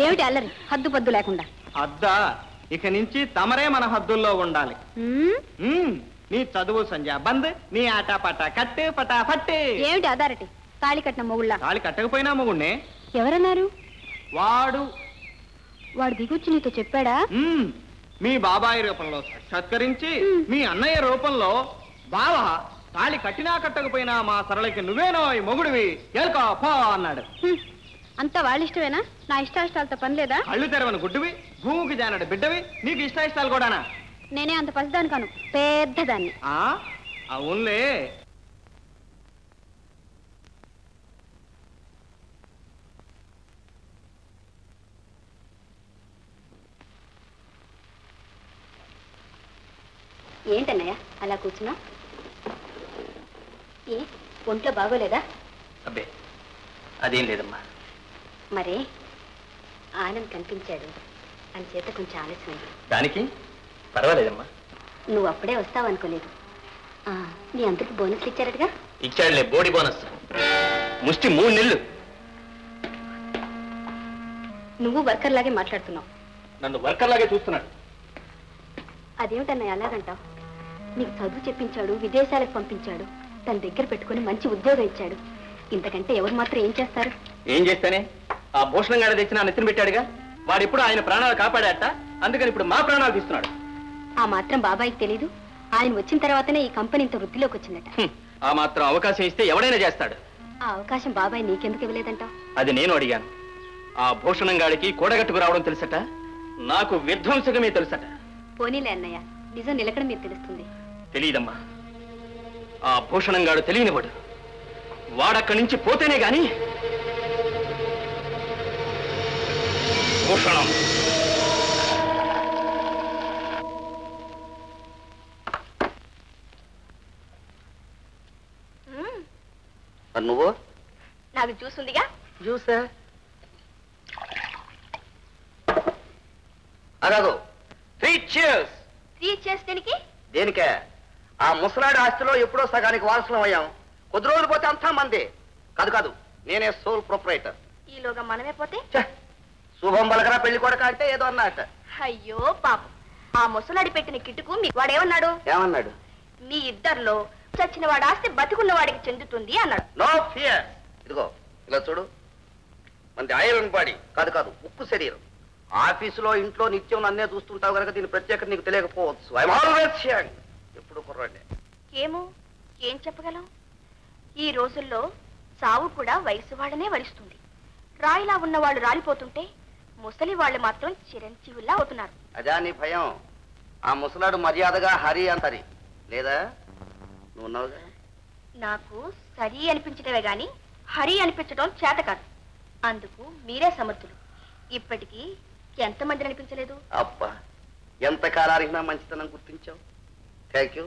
ఏమిటి అల్లరి హద్దు పద్దు లేకుండా? అద్దా ఇక నుంచి తమరే మన హద్దుల్లో ఉండాలి. నీ చదువు సంధ్య బంద్, నీ ఆటాపాట కట్టే పటా పట్టే. ఏమిటి అదారటి? తాళి కట్టిన మొగుళ్ళ. తాళి కట్టకపోయినా మొగుణ్ణే. ఎవరన్నారు? వాడు దిగొచ్చి నీతో చెప్పాడా? మీ బాబాయి రూపంలో సాక్షాత్కరించి మీ అన్నయ్య రూపంలో బావా తాళి కట్టినా కట్టకపోయినా మా సరళకి నువ్వేనో ఈ మొగుడివి ఎల్కో పో అన్నాడు. అంతా వాళ్ళ ఇష్టమేనా? నా ఇష్టాయిష్టాలతో పని లేదా? కళ్ళు తెరవని గుడ్డువి, భూమికి జానడు బిడ్డవి, నీకు ఇష్టాయిష్టాలు కూడానా? నేనే అంత పసిదాన్ని కాను, పెద్దదాన్ని. అవునులే. ఏంటన్నయ్య అలా కూర్చున్నా? ఏ ఒంట్లో బాగోలేదా? అబ్బే అదేం లేదమ్మా. మరే ఆనంద్ కనిపించాడు అని చేత కొంచెం ఆలస్యమైంది. దానికి పర్వాలేదమ్మా. నువ్వు అప్పుడే వస్తావనుకోలేదు. నీ అందరికి బోనస్లు ఇచ్చారటగా? ఇచ్చాడులే, బోడి బోనస్. ముష్టి 3 నెలలు. నువ్వు వర్కర్ లాగే మాట్లాడుతున్నావు. నన్ను వర్కర్ లాగే చూస్తున్నాడు. అదేమిటన్నయ్య అలాగంటావు? నీకు చదువు చెప్పించాడు, విదేశాలకు పంపించాడు, తన దగ్గర పెట్టుకుని మంచి ఉద్యోగం ఇచ్చాడు. ఇంతకంటే ఎవరు మాత్రం ఏం చేస్తారు? ఏం చేస్తానే? ఆ భూషణం గాడి తెచ్చి నా నెత్తిన పెట్టాడుగా. వాడిప్పుడు ఆయన ప్రాణాలు కాపాడాట, అందుకని ఇప్పుడు మా ప్రాణాలు తీస్తున్నాడు. ఆ మాత్రం బాబాయికి తెలీదు? ఆయన వచ్చిన తర్వాతనే ఈ కంపెనీ ఇంత వృద్ధిలోకి వచ్చిందట. ఆ మాత్రం అవకాశం ఇస్తే ఎవడైనా చేస్తాడు. ఆ అవకాశం బాబాయ్ నీకెందుకు ఇవ్వలేదంటావు? అది నేను అడిగాను. ఆ భూషణం గాడికి కూడగట్టుకు రావడం తెలుసట, నాకు విధ్వంసకమే తెలుసట. పోనీలే అన్నయ్య, నిజం నిలకడ మీరు తెలుస్తుంది. తెలియదమ్మా. ఆ భూషణం గాడు తెలియనివాడు. వాడక్కడి నుంచి పోతేనే గాని. భూషణం నువ్వు? నాకు జ్యూస్ ఉందిగా. జ్యూసా? అగదు. 3 cheers. 3 cheers దేనికి? దేనికే? ఆ ముసలాడి ఆస్తిలో ఎప్పుడో సగానికి వారసులం అయ్యాం. కొద్ది రోజులు పోతే అంతా మంది. కాదు, నేనే సోల్ ప్రొపరైటర్. ఈలోగా మనమే పోతే? శుభం బలకరా పెళ్లి కొడక అంటే ఏదో అన్నట. అయ్యో పాపం, ఆ ముసలాడి పెట్టిన కిటుకు వాడేమన్నాడు? ఏమన్నాడు? మీ ఇద్దరిలో చచ్చిన వాడి ఆస్తి బతికున్న వాడికి చెందుతుంది అన్నాడు. No fear. ఇదిగో ఇలా చూడు, మనది ఐరన్ బాడీ కాదు, ఉక్కు శరీరం. ఆఫీసులో ఇంట్లో నిత్యం నన్నే చూస్తుంటావు కనుక దీని ప్రత్యేకత నీకు తెలియకపోవచ్చు. I'm always young. ఎప్పుడు కుర్రాడే. ఏమో, ఏం చెప్పగలం? ఈ రోజుల్లో సావు కూడా వయసు వాళ్ళనే వరిస్తుంది. రాయిలా ఉన్న వాళ్ళు రాలిపోతుంటే ముసలి వాళ్ళు మాత్రం చిరంజీవుల్లా అవుతున్నారు. అదా నీ భయం? ఆ ముసలాడు మర్యాదగా హరి అంటారి లేదా? నువ్వు ఉన్నావుగా. నాకు సరి అనిపించడమే గాని హరి అనిపించడం చేత కాదు. అందుకు మీరే సమర్థులు. ఇప్పటికీ ఎంతమందిని అనిపించలేదు? అబ్బా, ఎంత కాలానికి నా మంచితనం గుర్తించావు. Thank you.